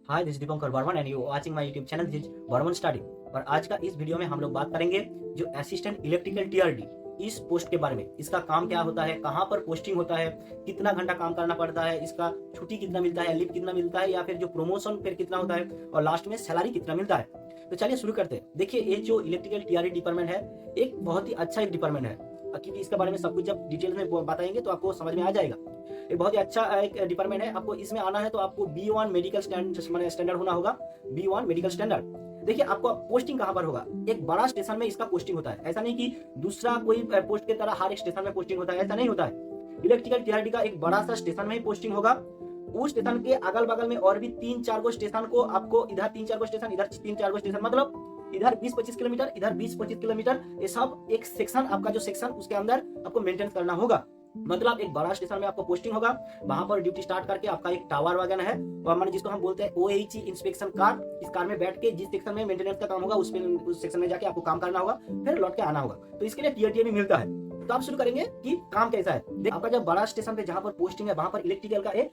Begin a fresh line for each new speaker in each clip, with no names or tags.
Hi, this Dipankar Barman and you watching my YouTube channel this Barman study. और आज का इस वीडियो में हम लोग बात करेंगे जो असिस्टेंट इलेक्ट्रिकल टीआरडी इस पोस्ट के बारे में। इसका काम क्या होता है, कहाँ पर पोस्टिंग होता है, कितना घंटा काम करना पड़ता है, इसका छुट्टी कितना मिलता है, लीव कितना मिलता है, या फिर जो प्रमोशन फिर कितना होता है, और लास्ट में सैलरी कितना मिलता है। तो चलिए शुरू करते हैं। देखिए, ये जो इलेक्ट्रिकल टीआरडी डिपार्टमेंट है एक बहुत ही अच्छा एक डिपार्टमेंट है, क्योंकि इसके बारे में सब कुछ जब डिटेल में बताएंगे तो आपको समझ में आ जाएगा। एक बहुत ही अच्छा एक डिपार्टमेंट है। आपको इसमें आना है तो आपको B1 मेडिकल स्टैंडर्ड होना होगा, B1 मेडिकल स्टैंडर्ड। देखिए, आपको पोस्टिंग कहां पर होगा, एक बड़ा स्टेशन में इसका पोस्टिंग होता है। ऐसा नहीं कि दूसरा कोई पोस्ट की तरह हर एक स्टेशन में पोस्टिंग होता है, ऐसा नहीं होता है। इलेक्ट्रिकल टीआरडी का एक बड़ा सा स्टेशन में ही पोस्टिंग होगा। उस स्टेशन के अगल बगल में और भी 3-4 गो स्टेशन को आपको, इधर 3-4 गो स्टेशन, इधर 3-4 गो स्टेशन, मतलब इधर 20-25 किलोमीटर, इधर 20-25 किलोमीटर, ये सब एक सेक्शन, आपका जो सेक्शन उसके अंदर आपको मेंटेन करना होगा। मतलब एक बड़ा स्टेशन में आपको पोस्टिंग होगा, वहां पर ड्यूटी स्टार्ट करके आपका एक टावर वगैरह है, और माने जिसको हम बोलते हैं OHE इंस्पेक्शन कार। इस कार में बैठ के जिस सेक्शन में मेंटेनेंस का काम होगा उस सेक्शन में जाके आपको काम करना होगा, फिर लौट के आना होगा। तो इसके लिए टीआरडी भी मिलता है। तो आप शुरू करेंगे कि काम कैसा है। देख, आपका जब बड़ा स्टेशन पे जहां पर पोस्टिंग है वहां पर इलेक्ट्रिकल का एक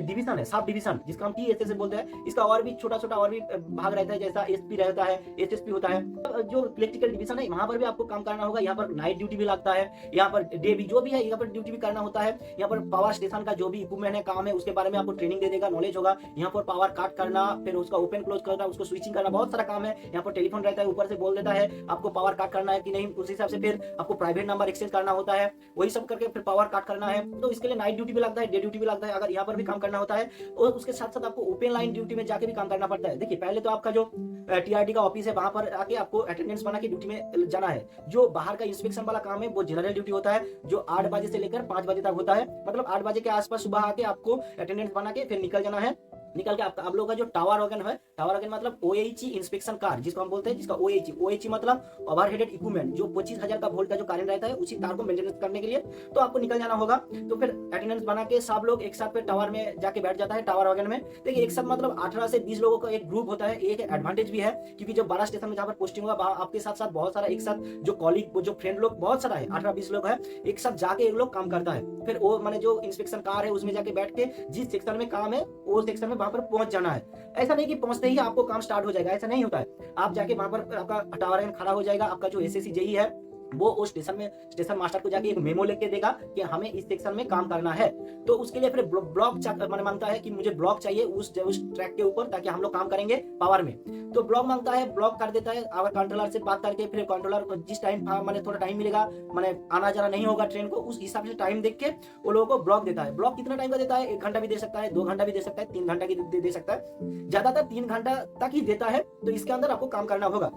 डिवीजन है, सब डिवीजन, जिसका हम TSS बोलते हैं। इसका और भी छोटा छोटा और भी भाग रहता है, जैसा SP रहता है, SSP होता है। जो इलेक्ट्रिकल डिवीजन है वहां पर भी आपको काम करना होगा। यहाँ पर नाइट ड्यूटी भी लगता है, यहाँ पर डे भी, जो भी है यहाँ पर ड्यूटी भी करना होता है। यहाँ पर पावर स्टेशन का जो भी इक्विपमेंट है, काम है, उसके बारे में आपको ट्रेनिंग दे देगा, नॉलेज होगा। यहाँ पर पावर काट करना, फिर उसका ओपन क्लोज करना, उसको स्विचिंग करना, बहुत सारा काम है। यहाँ पर टेलीफोन रहता है, ऊपर से बोल देता है आपको पावर काट करना है कि नहीं, उस हिसाब से फिर आपको प्राइवेट नंबर एक्सचेंज करना होता है, वही सब करके फिर पावर काट करना है। तो इसके लिए नाइट ड्यूटी भी लगता है, डे ड्यूटी भी लगता है। अगर यहाँ पर भी काम करना होता है और उसके साथ साथ आपको ओपन लाइन ड्यूटी में जाके भी काम करना पड़ता है। देखिए, पहले तो आपका जो टीआरडी का ऑफिस है वहां पर आके आपको अटेंडेंस बना के ड्यूटी में जाना है। जो बाहर का इंस्पेक्शन वाला काम है वो जनरल ड्यूटी होता है, जो 8 बजे से लेकर 5 बजे तक होता है। मतलब 8 बजे के आसपास सुबह आके आपको अटेंडेंस बना के फिर निकल जाना है। निकल के आप लोगों का जो टावर ऑर्गन है, टावर ऑर्गन मतलब OHE इंस्पेक्शन कार, जिसको हम बोलते हैं, जिसका OHE मतलब ओवरहेडेड इक्विपमेंट, जो 25,000 का वोल्ट का जो करंट रहता है उसी तार को मेंटेनेंस करने के लिए तो आपको निकल जाना होगा। तो फिर अटेंडेंस बना के सब लोग एक साथ फिर टावर में जाके बैठ जाता है, टावर ऑर्गन में। देखिए, एक साथ मतलब 18 से 20 लोगों का एक ग्रुप होता है। एक एडवांटेज भी है, क्योंकि जो बड़ा स्टेशन में जहाँ पर पोस्टिंग होगा आपके साथ साथ बहुत सारा एक साथ जो कॉलीग, जो फ्रेंड लोग बहुत सारा है, 18-20 लोग है, एक साथ जाके एक लोग काम करता है। फिर वो माने जो इंस्पेक्शन कार है उसमें जाके बैठ के जिस सेक्शन में काम है वो सेक्शन में वहां पर पहुंच जाना है। ऐसा नहीं कि पहुंचते ही आपको काम स्टार्ट हो जाएगा, ऐसा नहीं होता है। आप जाके वहां पर आपका टावर खड़ा हो जाएगा, आपका जो SSC JE है वो उस स्टेशन में स्टेशन मास्टर को जाके एक मेमो लेके देगा कि हमें इस सेक्शन में काम करना है। तो उसके लिए फिर ब्लॉक मांगता है कि मुझे ब्लॉक चाहिए उस ट्रैक के ऊपर, ताकि हम लोग काम करेंगे पावर में। तो ब्लॉक मांगता है, ब्लॉक कर देता है। अगर कंट्रोलर से बात करके फिर कंट्रोलर को जिस टाइम माने थोड़ा टाइम मिलेगा, माने आना जाना नहीं होगा ट्रेन को, उस हिसाब से टाइम देख के वो लोगों को ब्लॉक देता है। ब्लॉक कितना टाइम का देता है, 1 घंटा भी दे सकता है, 2 घंटा भी दे सकता है, 3 घंटा की दे सकता है। ज्यादातर 3 घंटा तक ही देता है। तो इसके अंदर आपको काम करना होगा।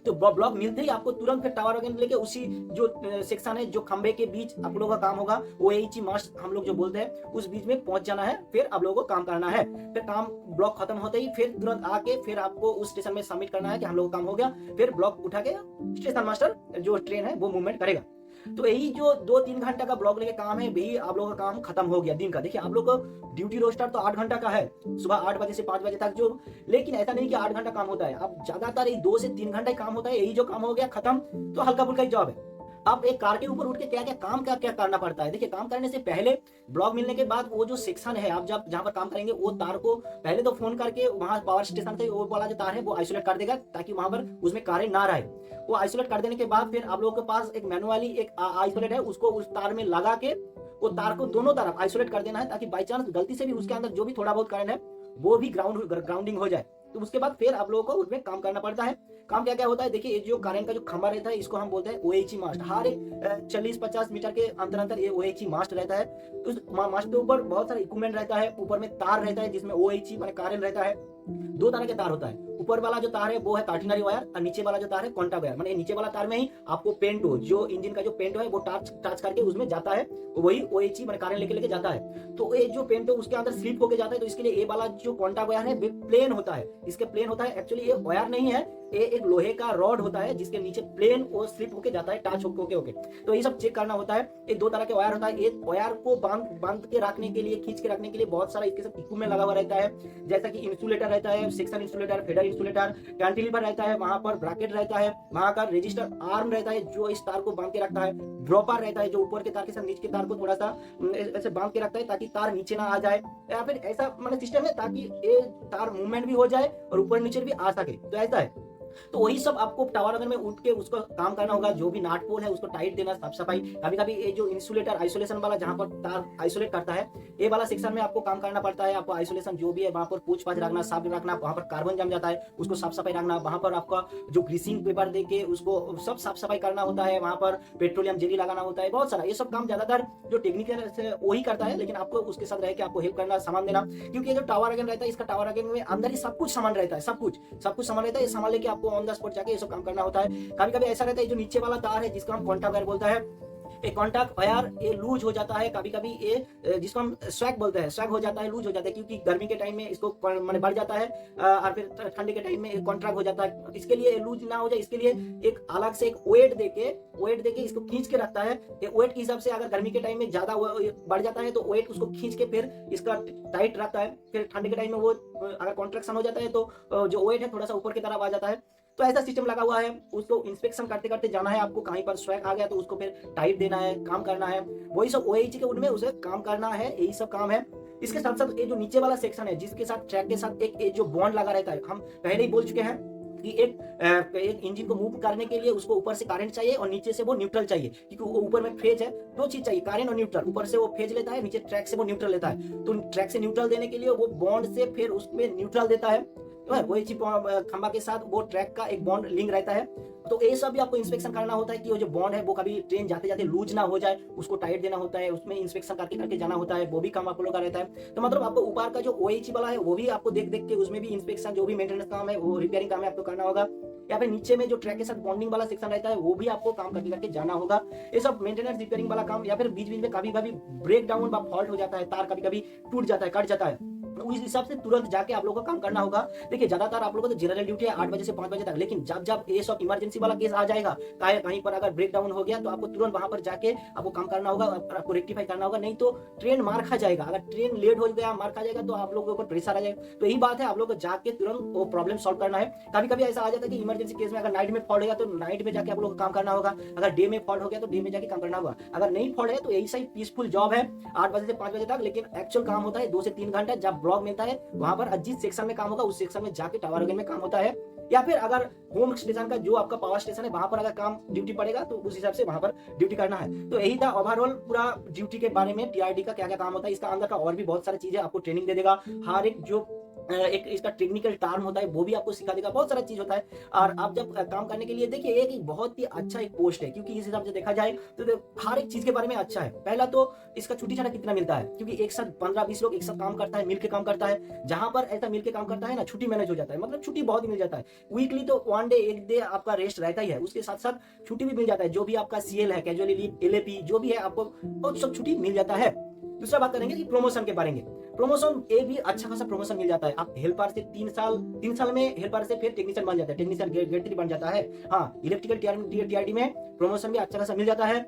तो ब्लॉक मिलते ही आपको तुरंत फिर टावर वगैरह लेके उसी जो सेक्शन है, जो खंबे के बीच आप लोगों का काम होगा, OHE मास्ट हम लोग जो बोलते हैं, उस बीच में पहुंच जाना है। फिर आप लोगों को काम करना है। फिर काम ब्लॉक खत्म होते ही फिर तुरंत आके फिर आपको उस स्टेशन में सबमिट करना है कि हम लोगों का काम हो गया। फिर ब्लॉक उठा के स्टेशन मास्टर जो ट्रेन है वो मूवमेंट करेगा। तो यही जो 2-3 घंटा का ब्लॉक लेके काम है, वही आप लोगों का काम खत्म हो गया दिन का। देखिए, आप लोग को ड्यूटी रोस्टर तो 8 घंटा का है, सुबह 8 बजे से 5 बजे तक जो, लेकिन ऐसा नहीं कि 8 घंटा काम होता है। अब ज्यादातर 2 से 3 घंटा ही काम होता है। यही जो काम हो गया खत्म, तो हल्का फुल्का ही जॉब है। अब एक कार के ऊपर उठ के क्या क्या करना पड़ता है। देखिए, काम करने से पहले, ब्लॉक मिलने के बाद, वो जो सेक्शन है आप जब जहां पर काम करेंगे, वो तार को पहले तो फोन करके वहां पावर स्टेशन से वो वाला जो तार है वो आइसोलेट कर देगा, ताकि वहां पर उसमें कारें ना रहे। वो आइसोलेट कर देने के बाद फिर आप लोगों के पास एक मैनुअली एक आइसोलेट है, उसको उस तार में लगा के वो तार को दोनों तरफ आइसोलेट कर देना है, ताकि बाई चांस गलती से भी उसके अंदर जो भी थोड़ा बहुत करंट है वो भी ग्राउंडिंग हो जाए। तो उसके बाद फिर आप लोगों को उसमें काम करना पड़ता है। काम क्या क्या होता है, देखिए, ये जो करंट का जो खंभा रहता है इसको हम बोलते हैं OHE मास्ट। हर एक 40-50 मीटर के अंतर ये OHE मास्ट रहता है। उस मास्ट के ऊपर बहुत सारा इक्विपमेंट रहता है, ऊपर में तार रहता है जिसमें OHE माने कारण रहता है। 2 तरह के तार होता है। ऊपर वाला जो तार है वो है काटिनरी वायर, और नीचे वाला जो तार है कॉन्टा वायर। माने नीचे वाला तार में ही आपको पेंटो, जो इंजन का जो पेंटो है वो टच करके उसमें जाता है, वही OHE माने कारण लेके जाता है। तो ये जो पेंटो उसके अंदर स्लिप होके जाता है। तो इसके लिए ये वाला जो कॉन्टा वायर है वो प्लेन होता है, इसके प्लेन होता है। एक्चुअली ये वायर नहीं है, ये एक लोहे का रॉड होता है जिसके नीचे प्लेन वो स्लिप होके जाता है, टच होके होके। तो ये सब चेक करना होता है। ये दो तरह के वायर होता है। एक वायर को बांध के रखने के लिए, खींच के रखने के लिए बहुत सारा इसके साथ इक्विपमेंट लगा हुआ रहता है, जैसा कि इंसुलेटर रहता है, section insulator, feeder insulator, cantilever रहता है, वहां पर ब्रैकेट रहता है, वहां का रजिस्टर आर्म रहता है जो इस तार को बांध के रखता है, ड्रॉपर रहता है जो ऊपर के तार के साथ नीचे के तार को थोड़ा सा ऐसे बांध के रखता है ताकि तार नीचे ना आ जाए, या फिर ऐसा मतलब सिस्टम है ताकि ये तार मूवमेंट भी हो जाए और ऊपर नीचे भी आ सके। तो ऐसा है। तो वही सब आपको टावर अगर में उठ के उसको काम करना होगा। जो भी नाट पोल है उसको टाइट देना, साफ सफाई। कभी कभी ये जो इंसुलेटर आइसोलेशन वाला जहां पर तार आइसोलेट करता है, ये वाला सेक्शन में आपको काम करना पड़ता है। आपको आइसोलेशन जो भी है वहां पर पूछ पाछ रखना, साफ रखना, वहां पर कार्बन जम जाता है उसको साफ सफाई रखना, वहां पर आपका जो ग्रीसिंग पेपर देके उसको सब साफ सफाई करना होता है, वहां पर पेट्रोलियम जेली लगाना होता है, बहुत सारा। ये सब काम ज्यादातर जो टेक्निकल से वही करता है, लेकिन आपको उसके साथ रह के आपको हेल्प करना, सामान देना। क्योंकि ये जो टावर अगेन रहता है, इसका टावर अगेन में अंदर ही सब कुछ सामान रहता है, सब कुछ सामान रहता है। ये सामान लेके आपको ऑन द स्पॉट जाके काम करना होता है। कभी कभी ऐसा रहता है जो नीचे वाला तार है जिसको हम कॉन्टैक्ट वायर बोलता है, एक कॉन्टैक्ट वायर ये लूज हो जाता है। कभी कभी ये जिसको हम स्वैग बोलते हैं, स्वैग हो जाता है, लूज हो जाता है, क्योंकि गर्मी के टाइम में इसको मैंने बढ़ जाता है और फिर ठंडे के टाइम में कॉन्ट्रैक्ट हो जाता है। इसके लिए लूज ना हो जाए इसके लिए एक अलग से एक वेट देके इसको खींच के रखता है। ये वेट के हिसाब से अगर गर्मी के टाइम में ज्यादा बढ़ जाता है तो वेट उसको खींच के फिर इसका टाइट रखता है। फिर ठंडे के टाइम में वो अगर कॉन्ट्रैक्शन हो जाता है तो जो वेट है थोड़ा सा ऊपर की तरफ आ जाता है। तो ऐसा सिस्टम लगा हुआ है। उसको इंस्पेक्शन करते करते जाना है आपको, कहीं पर स्वैग आ गया तो उसको फिर टाइट देना है, काम करना है। वही सब OAC के उनमें उसे काम करना है, यही सब काम है। इसके साथ साथ ये जो नीचे वाला सेक्शन है जिसके साथ ट्रैक के साथ एक जो बॉन्ड लगा रहता है, हम पहले ही बोल चुके हैं कि एक इंजन को मूव करने के लिए उसको ऊपर से करंट चाहिए और नीचे से वो न्यूट्रल चाहिए, क्योंकि वो ऊपर में फेज है, दो चीज चाहिए, करंट और न्यूट्रल। ऊपर से वो फेज लेता है, नीचे ट्रैक से वो न्यूट्रल लेता है। तो ट्रैक से न्यूट्रल देने के लिए वो बॉन्ड से फिर उसमें न्यूट्रल देता है। वही चीज खंबा के साथ वो ट्रैक का एक बॉन्ड लिंक रहता है। तो ये सब भी आपको इंस्पेक्शन करना होता है कि वो जो बॉन्ड है वो कभी ट्रेन जाते जाते लूज ना हो जाए, उसको टाइट देना होता है, उसमें इंस्पेक्शन करके करके जाना होता है। वो भी काम आप लोग का रहता है। तो मतलब आपको ऊपर का जो OAC वाला है वो भी आपको देख देख के उसमें भी इंस्पेक्शन, जो भी मेंटेनेंस काम है, वो रिपेयरिंग काम है, आपको करना होगा। या फिर नीचे में जो ट्रैक के साथ बॉन्डिंग वाला सेक्शन रहता है वो भी आपको काम करके करके जाना होगा। ये सब मेंटेनेंस रिपेयरिंग वाला काम। या फिर बीच बीच में कभी कभी ब्रेक डाउन व फॉल्ट हो जाता है, तार कभी कभी टूट जाता है, कट जाता है, उस हिसाब से तुरंत जाके आप लोगों को काम करना होगा। देखिए ज्यादातर आप लोगों को तो जनरल ड्यूटी है 8 बजे से 5 बजे तक, लेकिन जब जब ये सब इमरजेंसी वाला केस आ जाएगा, कहीं पर अगर ब्रेक डाउन हो गया तो आपको तुरंत वहां पर जाके आपको काम करना होगा, आपको रेक्टिफाई करना होगा, नहीं तो ट्रेन मार खा जाएगा। अगर ट्रेन लेट हो गया, मार खा जाएगा तो आप लोगों के ऊपर प्रेशर आ जाएगा। तो यही बात है, आप लोग को जाके तुरंत वो प्रॉब्लम सॉल्व करना है। कभी कभी ऐसा आ जाता है कि इमरजेंसी केस में अगर नाइट में फॉल्ट हो गया तो नाइट में जाके आप लोग को काम करना होगा, अगर डे में फॉल्ट हो गया तो डे में जाके काम करना होगा। अगर नहीं फॉल्ट है तो यही सही पीसफुल जॉब है 8 बजे से 5 बजे तक, लेकिन एक्चुअल काम होता है 2 से 3 घंटा। जब ब्लॉक मिलता है वहां पर जिस सेक्शन में काम होगा उस सेक्शन में जाके टावर अगेन में काम होता है। या फिर अगर होम स्टेशन का जो आपका पावर स्टेशन है वहां पर अगर काम ड्यूटी पड़ेगा तो उस हिसाब से वहां पर ड्यूटी करना है। तो यही था ओवरऑल पूरा ड्यूटी के बारे में, TRD का क्या क्या काम होता है। इसका अंदर का और भी बहुत सारी चीजें आपको ट्रेनिंग दे देगा। हर एक जो एक इसका टेक्निकल टर्म होता है वो भी आपको सिखा देगा, बहुत सारा चीज होता है। और आप जब काम करने के लिए देखिए एक बहुत ही अच्छा एक पोस्ट है, क्योंकि इस हिसाब से देखा जाए तो हर एक चीज के बारे में अच्छा है। पहला तो इसका छुट्टी छाटा कितना मिलता है, क्योंकि एक साथ 15-20 लोग एक साथ काम करता है, मिलकर काम करता है। जहां पर ऐसा मिलकर काम करता है ना, छुट्टी मैनेज हो जाता है, मतलब छुट्टी बहुत ही मिल जाता है। वीकली तो 1 डे 1 डे आपका रेस्ट रहता ही है, उसके साथ साथ छुट्टी भी मिल जाता है। जो भी आपका CL है, कैजुअल लीव, LAP जो भी है, आपको बहुत सब छुट्टी मिल जाता है। दूसरा बात करेंगे कि प्रमोशन के बारे में। प्रमोशन ये भी अच्छा खासा प्रमोशन मिल जाता है। आप हेल्पर से 3 साल में हेल्पर से फिर टेक्नीशियन बन जाता है, टेक्नीशियन ग्रेड 3 बन जाता है। हाँ, इलेक्ट्रिकल TRD में प्रमोशन भी अच्छा खासा मिल जाता है।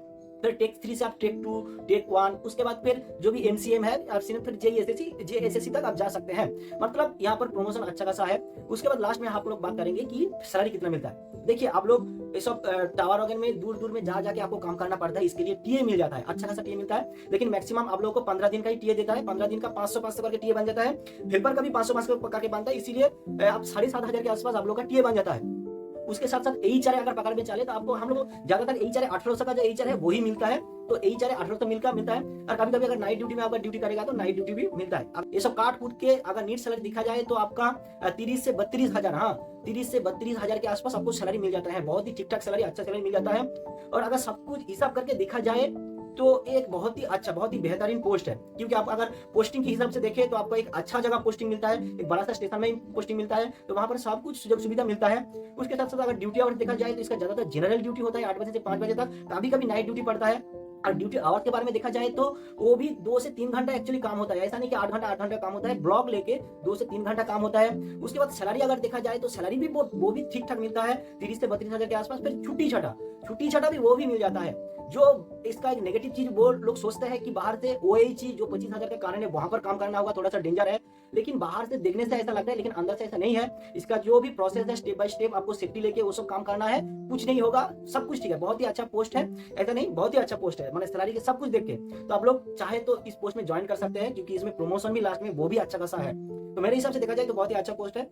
फिर टेक 3 से आप टेक 2, टेक 1, उसके बाद फिर जो भी MCM है आप फिर JSSC तक आप जा सकते हैं। मतलब यहाँ पर प्रमोशन अच्छा खासा है। उसके बाद लास्ट में आप लोग बात करेंगे कि सैलरी कितना मिलता है। देखिए आप लोग ये सब टावर वगैरह में दूर दूर में जा जाके आपको काम करना पड़ता है, इसके लिए TA मिल जाता है, अच्छा खासा TA मिलता है। लेकिन मैक्सिमम आप लोगों को 15 दिन का ही TA देता है, 15 दिन का 500 करके TA बन जाता है। हेल्पर का भी 500 करके बनता है, इसीलिए आप 7,500 के आसपास आप लोग का TA बन जाता है। उसके साथ साथ HR अगर पकड़ में चले तो आपको हम लोग ज्यादातर HR 1800 का जो HR है वही मिलता है। तो HR 1800 मिलता है। और कभी कभी अगर नाइट ड्यूटी में आपका ड्यूटी करेगा तो नाइट ड्यूटी भी मिलता है। अब ये सब काट कूट के अगर नीट सैलरी दिखा जाए तो आपका 30 से 32 हजार, हाँ 30 से 32 हजार के आसपास आपको सैलरी मिल जाता है। बहुत ही ठीक ठाक सैलरी, अच्छा सैलरी मिल जाता है। और अगर सब कुछ हिसाब करके देखा जाए तो एक बहुत ही अच्छा, बहुत ही बेहतरीन पोस्ट है। क्योंकि आप अगर पोस्टिंग के हिसाब से देखें तो आपको एक अच्छा जगह पोस्टिंग मिलता है, एक बड़ा सा स्टेशन में पोस्टिंग मिलता है, तो वहां पर सब कुछ सुযোগ सुविधा मिलता है। उसके साथ साथ अगर ड्यूटी आवर देखा जाए तो इसका ज्यादातर जनरल ड्यूटी होता है 8 बजे से 5 बजे तक, कभी कभी नाइट ड्यूटी पड़ता है। और ड्यूटी आवर्स के बारे में देखा जाए तो वो भी 2 से 3 घंटा एक्चुअली काम होता है। ऐसा नहीं कि 8 घंटा काम होता है, ब्लॉक लेके 2 से 3 घंटा काम होता है। उसके बाद सैलरी अगर देखा जाए तो सैलरी भी वो भी ठीक ठाक मिलता है, 30 से 32 हजार के आसपास। फिर छुट्टी छठा भी वो भी मिल जाता है। जो इसका एक नेगेटिव चीज वो लोग सोचते हैं कि बाहर से वही चीज जो 25,000 के कारण है वहां पर काम करना होगा, थोड़ा सा डेंजर है, लेकिन बाहर से देखने से ऐसा लगता है, लेकिन अंदर से ऐसा नहीं है। इसका जो भी प्रोसेस है स्टेप बाय स्टेप आपको सेफ्टी लेके वो सब काम करना है, कुछ नहीं होगा, सब कुछ ठीक है। बहुत ही अच्छा पोस्ट है, ऐसा नहीं बहुत ही अच्छा पोस्ट है, मैंने सैलरी के सब कुछ देख के। तो आप लोग चाहे तो इस पोस्ट में ज्वाइन कर सकते हैं, क्योंकि इसमें प्रमोशन भी लास्ट में वो भी अच्छा खासा है। तो मेरे हिसाब से देखा जाए तो बहुत ही अच्छा पोस्ट है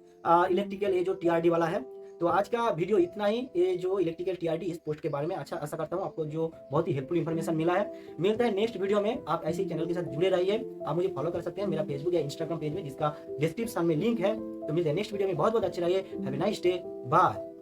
इलेक्ट्रिकल, ये जो टीआरडी वाला है। तो आज का वीडियो इतना ही, ये जो इलेक्ट्रिकल टीआरडी इस पोस्ट के बारे में। अच्छा आशा करता हूँ आपको जो बहुत ही हेल्पफुल इन्फॉर्मेशन मिला है। मिलता है नेक्स्ट वीडियो में, आप ऐसे ही चैनल के साथ जुड़े रहिए। आप मुझे फॉलो कर सकते हैं मेरा फेसबुक या इंस्टाग्राम पेज में, जिसका डिस्क्रिप्शन में लिंक है। तो मिलते हैं नेक्स्ट वीडियो में, बहुत बहुत अच्छे रहिए। Have a nice day, bye.